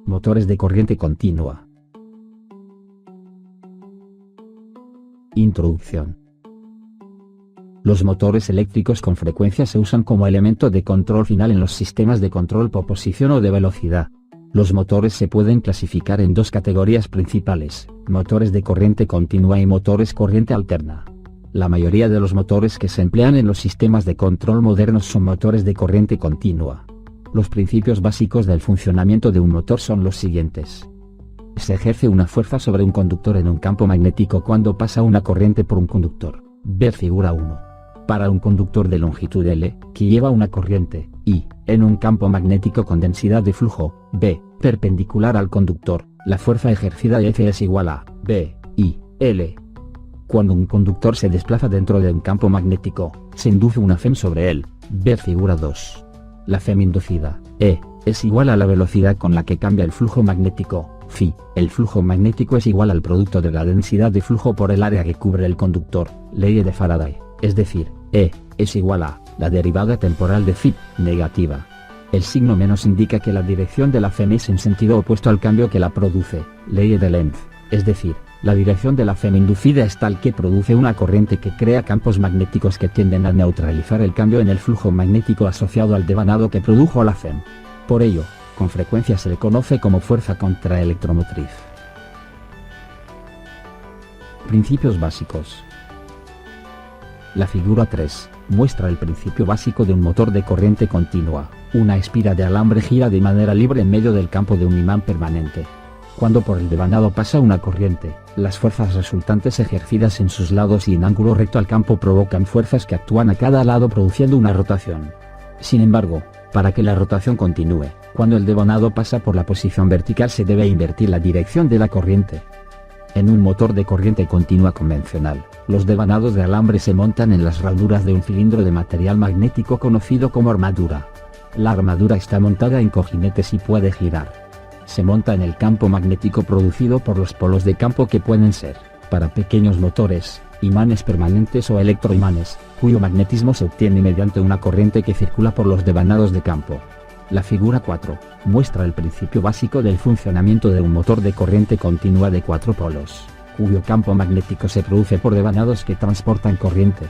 Motores de corriente continua. Introducción. Los motores eléctricos con frecuencia se usan como elemento de control final en los sistemas de control por posición o de velocidad. Los motores se pueden clasificar en dos categorías principales: motores de corriente continua y motores corriente alterna. La mayoría de los motores que se emplean en los sistemas de control modernos son motores de corriente continua. Los principios básicos del funcionamiento de un motor son los siguientes. Se ejerce una fuerza sobre un conductor en un campo magnético cuando pasa una corriente por un conductor. Ver figura 1. Para un conductor de longitud L, que lleva una corriente, I, en un campo magnético con densidad de flujo, B, perpendicular al conductor, la fuerza ejercida F es igual a, B, I, L. Cuando un conductor se desplaza dentro de un campo magnético, se induce una FEM sobre él. Ver figura 2. La FEM inducida, E, es igual a la velocidad con la que cambia el flujo magnético, Φ. El flujo magnético es igual al producto de la densidad de flujo por el área que cubre el conductor, ley de Faraday, es decir, E, es igual a, la derivada temporal de Φ, negativa. El signo menos indica que la dirección de la FEM es en sentido opuesto al cambio que la produce, ley de Lenz, es decir, la dirección de la FEM inducida es tal que produce una corriente que crea campos magnéticos que tienden a neutralizar el cambio en el flujo magnético asociado al devanado que produjo la FEM. Por ello, con frecuencia se le conoce como fuerza contraelectromotriz. Principios básicos. La figura 3 muestra el principio básico de un motor de corriente continua. Una espira de alambre gira de manera libre en medio del campo de un imán permanente. Cuando por el devanado pasa una corriente, las fuerzas resultantes ejercidas en sus lados y en ángulo recto al campo provocan fuerzas que actúan a cada lado produciendo una rotación. Sin embargo, para que la rotación continúe, cuando el devanado pasa por la posición vertical se debe invertir la dirección de la corriente. En un motor de corriente continua convencional, los devanados de alambre se montan en las ranuras de un cilindro de material magnético conocido como armadura. La armadura está montada en cojinetes y puede girar. Se monta en el campo magnético producido por los polos de campo que pueden ser, para pequeños motores, imanes permanentes o electroimanes, cuyo magnetismo se obtiene mediante una corriente que circula por los devanados de campo. La figura 4 muestra el principio básico del funcionamiento de un motor de corriente continua de 4 polos, cuyo campo magnético se produce por devanados que transportan corriente.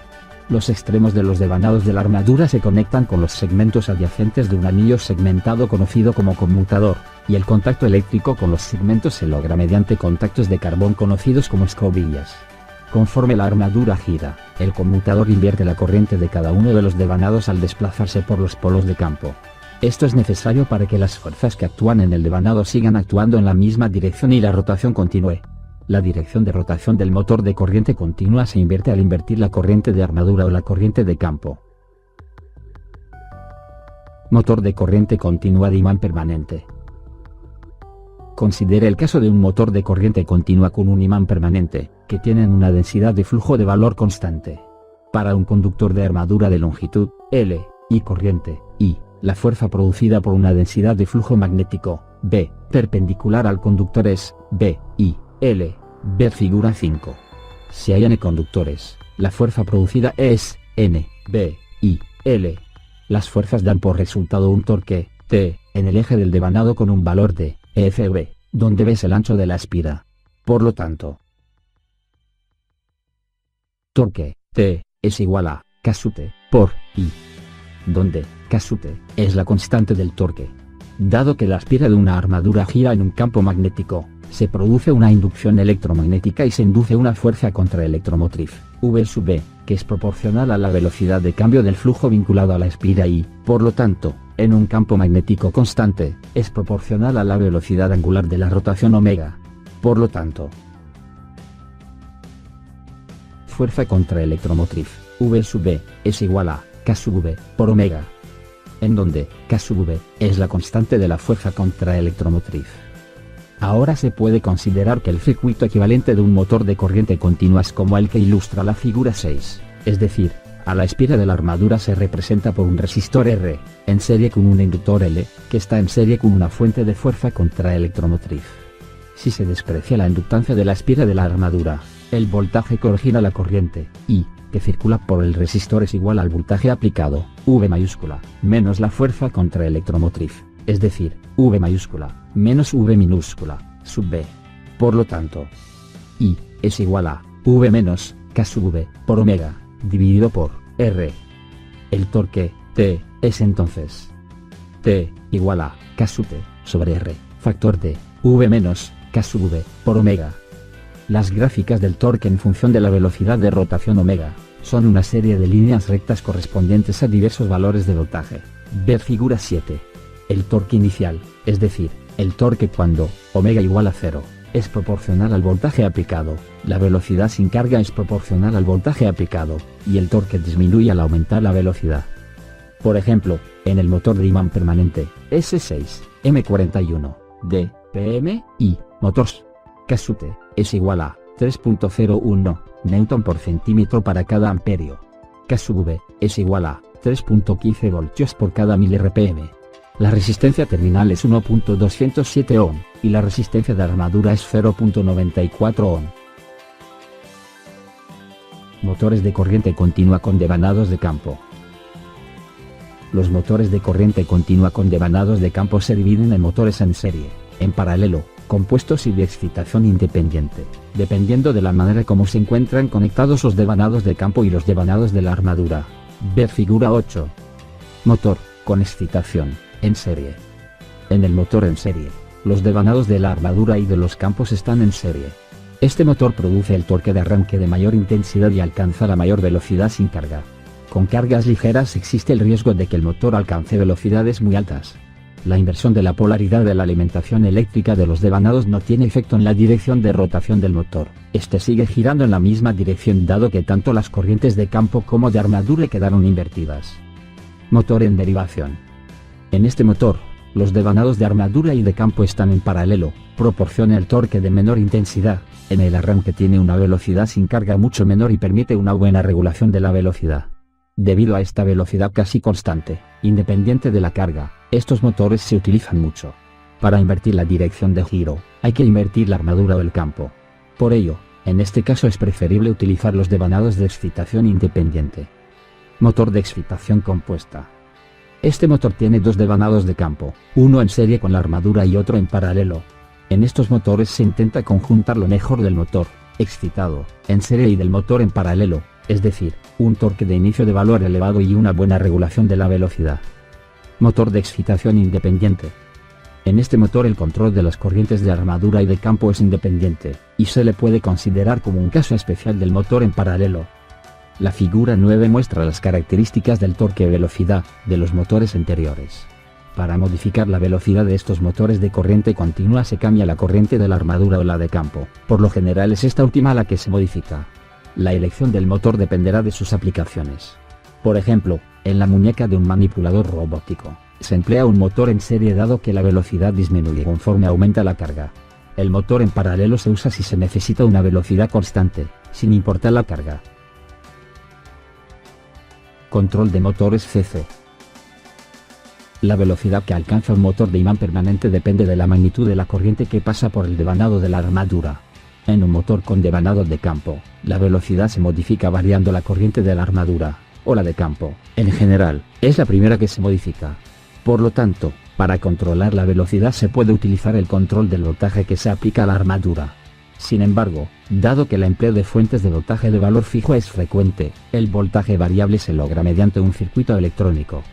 Los extremos de los devanados de la armadura se conectan con los segmentos adyacentes de un anillo segmentado conocido como conmutador, y el contacto eléctrico con los segmentos se logra mediante contactos de carbón conocidos como escobillas. Conforme la armadura gira, el conmutador invierte la corriente de cada uno de los devanados al desplazarse por los polos de campo. Esto es necesario para que las fuerzas que actúan en el devanado sigan actuando en la misma dirección y la rotación continúe. La dirección de rotación del motor de corriente continua se invierte al invertir la corriente de armadura o la corriente de campo. Motor de corriente continua de imán permanente. Considere el caso de un motor de corriente continua con un imán permanente, que tienen una densidad de flujo de valor constante. Para un conductor de armadura de longitud, L, y corriente, I, la fuerza producida por una densidad de flujo magnético, B, perpendicular al conductor es, B, I, L, ver figura 5. Si hay n conductores, la fuerza producida es, N, B, I, L. Las fuerzas dan por resultado un torque, T, en el eje del devanado con un valor de, Fb, donde B es el ancho de la espira. Por lo tanto, torque, T, es igual a, K sub T, por, I, donde, K sub T, es la constante del torque. Dado que la espira de una armadura gira en un campo magnético, se produce una inducción electromagnética y se induce una fuerza contraelectromotriz, V sub B, que es proporcional a la velocidad de cambio del flujo vinculado a la espira y, por lo tanto, en un campo magnético constante, es proporcional a la velocidad angular de la rotación omega. Por lo tanto, fuerza contraelectromotriz, V sub B, es igual a, K sub V, por omega. En donde, K sub V, es la constante de la fuerza contraelectromotriz. Ahora se puede considerar que el circuito equivalente de un motor de corriente continua es como el que ilustra la figura 6, es decir, a la espira de la armadura se representa por un resistor R, en serie con un inductor L, que está en serie con una fuente de fuerza contraelectromotriz. Si se desprecia la inductancia de la espira de la armadura, el voltaje que origina la corriente, I, que circula por el resistor es igual al voltaje aplicado, V mayúscula, menos la fuerza contraelectromotriz, es decir, V mayúscula, menos V minúscula, sub B. Por lo tanto, I es igual a V menos K sub V por omega, dividido por R. El torque, T, es entonces T igual a K sub T sobre R, factor de V menos K sub V por omega. Las gráficas del torque en función de la velocidad de rotación omega son una serie de líneas rectas correspondientes a diversos valores de voltaje. Ver figura 7. El torque inicial, es decir, el torque cuando omega igual a 0, es proporcional al voltaje aplicado, la velocidad sin carga es proporcional al voltaje aplicado, y el torque disminuye al aumentar la velocidad. Por ejemplo, en el motor de imán permanente, S6, M41, D, PM, y motors, K sub T, es igual a 3.01 Newton por centímetro para cada amperio. K sub V, es igual a 3.15 voltios por cada 1000 RPM. La resistencia terminal es 1.207 ohm, y la resistencia de armadura es 0.94 ohm. Motores de corriente continua con devanados de campo. Los motores de corriente continua con devanados de campo se dividen en motores en serie, en paralelo, compuestos y de excitación independiente, dependiendo de la manera como se encuentran conectados los devanados de campo y los devanados de la armadura. Ver figura 8. Motor, con excitación, en serie. En el motor en serie, los devanados de la armadura y de los campos están en serie. Este motor produce el torque de arranque de mayor intensidad y alcanza la mayor velocidad sin carga. Con cargas ligeras existe el riesgo de que el motor alcance velocidades muy altas. La inversión de la polaridad de la alimentación eléctrica de los devanados no tiene efecto en la dirección de rotación del motor, este sigue girando en la misma dirección dado que tanto las corrientes de campo como de armadura quedaron invertidas. Motor en derivación. En este motor, los devanados de armadura y de campo están en paralelo, proporciona el torque de menor intensidad, en el arranque tiene una velocidad sin carga mucho menor y permite una buena regulación de la velocidad. Debido a esta velocidad casi constante, independiente de la carga, estos motores se utilizan mucho. Para invertir la dirección de giro, hay que invertir la armadura o el campo. Por ello, en este caso es preferible utilizar los devanados de excitación independiente. Motor de excitación compuesta. Este motor tiene dos devanados de campo, uno en serie con la armadura y otro en paralelo. En estos motores se intenta conjuntar lo mejor del motor excitado en serie y del motor en paralelo, es decir, un torque de inicio de valor elevado y una buena regulación de la velocidad. Motor de excitación independiente. En este motor el control de las corrientes de armadura y de campo es independiente, y se le puede considerar como un caso especial del motor en paralelo. La figura 9 muestra las características del torque y velocidad de los motores anteriores. Para modificar la velocidad de estos motores de corriente continua se cambia la corriente de la armadura o la de campo, por lo general es esta última la que se modifica. La elección del motor dependerá de sus aplicaciones. Por ejemplo, en la muñeca de un manipulador robótico, se emplea un motor en serie dado que la velocidad disminuye conforme aumenta la carga. El motor en paralelo se usa si se necesita una velocidad constante, sin importar la carga. Control de motores CC. La velocidad que alcanza un motor de imán permanente depende de la magnitud de la corriente que pasa por el devanado de la armadura. En un motor con devanado de campo, la velocidad se modifica variando la corriente de la armadura, o la de campo. En general, es la primera que se modifica. Por lo tanto, para controlar la velocidad se puede utilizar el control del voltaje que se aplica a la armadura. Sin embargo, dado que el empleo de fuentes de voltaje de valor fijo es frecuente, el voltaje variable se logra mediante un circuito electrónico.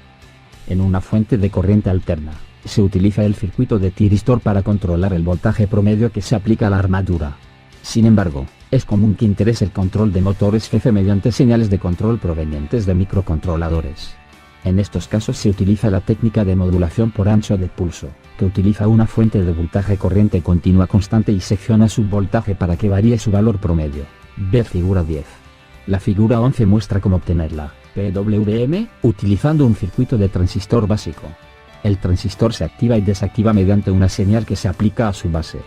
En una fuente de corriente alterna, se utiliza el circuito de tiristor para controlar el voltaje promedio que se aplica a la armadura. Sin embargo, es común que interese el control de motores CC mediante señales de control provenientes de microcontroladores. En estos casos se utiliza la técnica de modulación por ancho de pulso, que utiliza una fuente de voltaje corriente continua constante y secciona su voltaje para que varíe su valor promedio. Ver figura 10. La figura 11 muestra cómo obtener la PWM utilizando un circuito de transistor básico. El transistor se activa y desactiva mediante una señal que se aplica a su base.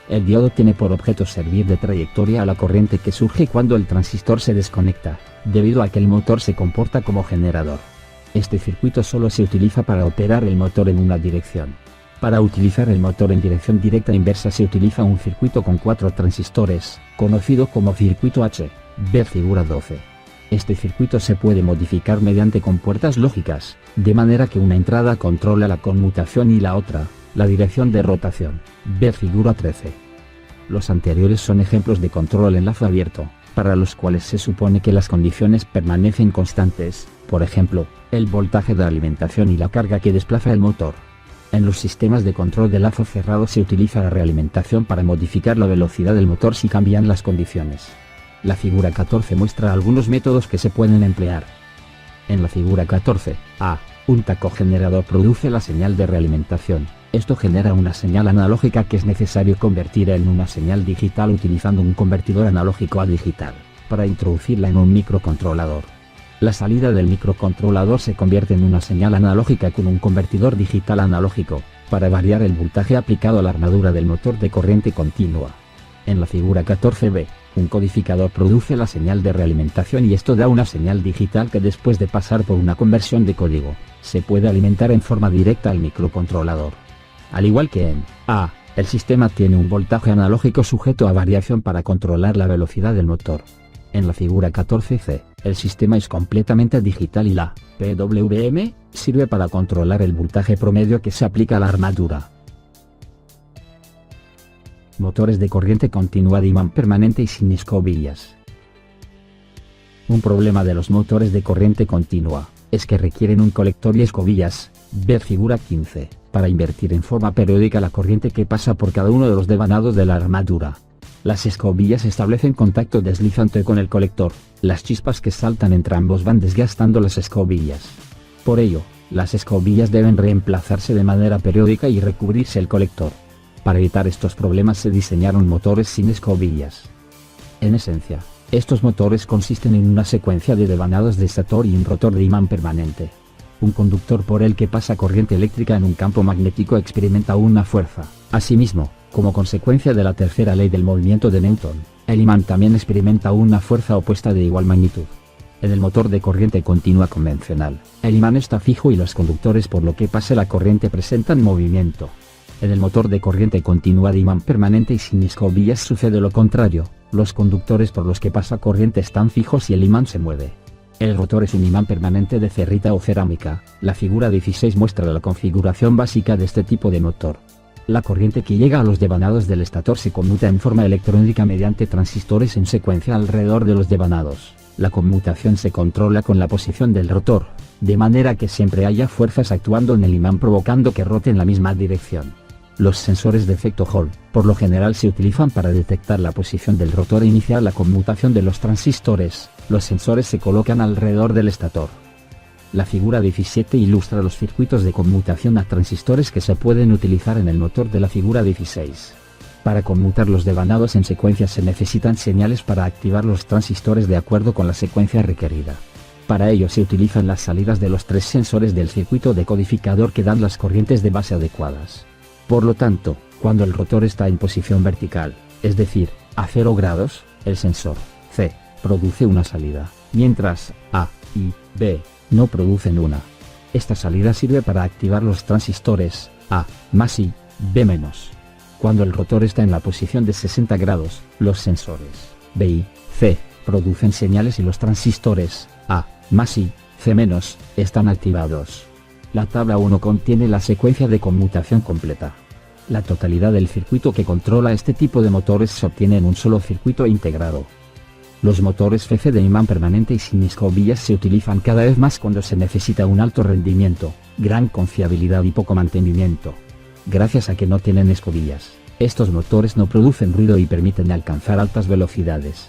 El diodo tiene por objeto servir de trayectoria a la corriente que surge cuando el transistor se desconecta, debido a que el motor se comporta como generador. Este circuito solo se utiliza para operar el motor en una dirección. Para utilizar el motor en dirección directa inversa se utiliza un circuito con 4 transistores, conocido como circuito H. Ver figura 12. Este circuito se puede modificar mediante compuertas lógicas, de manera que una entrada controla la conmutación y la otra, la dirección de rotación. Ver figura 13. Los anteriores son ejemplos de control enlace abierto, para los cuales se supone que las condiciones permanecen constantes, por ejemplo, el voltaje de alimentación y la carga que desplaza el motor. En los sistemas de control de lazo cerrado se utiliza la realimentación para modificar la velocidad del motor si cambian las condiciones. La figura 14 muestra algunos métodos que se pueden emplear. En la figura 14, A, un tacogenerador produce la señal de realimentación. Esto genera una señal analógica que es necesario convertir en una señal digital utilizando un convertidor analógico a digital, para introducirla en un microcontrolador. La salida del microcontrolador se convierte en una señal analógica con un convertidor digital analógico, para variar el voltaje aplicado a la armadura del motor de corriente continua. En la figura 14b, un codificador produce la señal de realimentación y esto da una señal digital que después de pasar por una conversión de código, se puede alimentar en forma directa al microcontrolador. Al igual que en A, el sistema tiene un voltaje analógico sujeto a variación para controlar la velocidad del motor. En la figura 14c, el sistema es completamente digital y la PWM sirve para controlar el voltaje promedio que se aplica a la armadura. Motores de corriente continua de imán permanente y sin escobillas. Un problema de los motores de corriente continua es que requieren un colector y escobillas, ver figura 15, para invertir en forma periódica la corriente que pasa por cada uno de los devanados de la armadura. Las escobillas establecen contacto deslizante con el colector, las chispas que saltan entre ambos van desgastando las escobillas. Por ello, las escobillas deben reemplazarse de manera periódica y recubrirse el colector. Para evitar estos problemas se diseñaron motores sin escobillas. En esencia, estos motores consisten en una secuencia de devanados de estator y un rotor de imán permanente. Un conductor por el que pasa corriente eléctrica en un campo magnético experimenta una fuerza. Asimismo, como consecuencia de la tercera ley del movimiento de Newton, el imán también experimenta una fuerza opuesta de igual magnitud. En el motor de corriente continua convencional, el imán está fijo y los conductores por lo que pasa la corriente presentan movimiento. En el motor de corriente continua de imán permanente y sin escobillas sucede lo contrario, los conductores por los que pasa corriente están fijos y el imán se mueve. El rotor es un imán permanente de ferrita o cerámica. La figura 16 muestra la configuración básica de este tipo de motor. La corriente que llega a los devanados del estator se conmuta en forma electrónica mediante transistores en secuencia alrededor de los devanados. La conmutación se controla con la posición del rotor, de manera que siempre haya fuerzas actuando en el imán provocando que rote en la misma dirección. Los sensores de efecto Hall, por lo general se utilizan para detectar la posición del rotor e iniciar la conmutación de los transistores. Los sensores se colocan alrededor del estator. La figura 17 ilustra los circuitos de conmutación a transistores que se pueden utilizar en el motor de la figura 16. Para conmutar los devanados en secuencia se necesitan señales para activar los transistores de acuerdo con la secuencia requerida. Para ello se utilizan las salidas de los tres sensores del circuito decodificador que dan las corrientes de base adecuadas. Por lo tanto, cuando el rotor está en posición vertical, es decir, a 0 grados, el sensor C produce una salida, mientras A y B no producen una. Esta salida sirve para activar los transistores A más y B menos. Cuando el rotor está en la posición de 60 grados, los sensores B y C producen señales y los transistores A más y C menos están activados. La tabla 1 contiene la secuencia de conmutación completa. La totalidad del circuito que controla este tipo de motores se obtiene en un solo circuito integrado. Los motores FC de imán permanente y sin escobillas se utilizan cada vez más cuando se necesita un alto rendimiento, gran confiabilidad y poco mantenimiento. Gracias a que no tienen escobillas, estos motores no producen ruido y permiten alcanzar altas velocidades.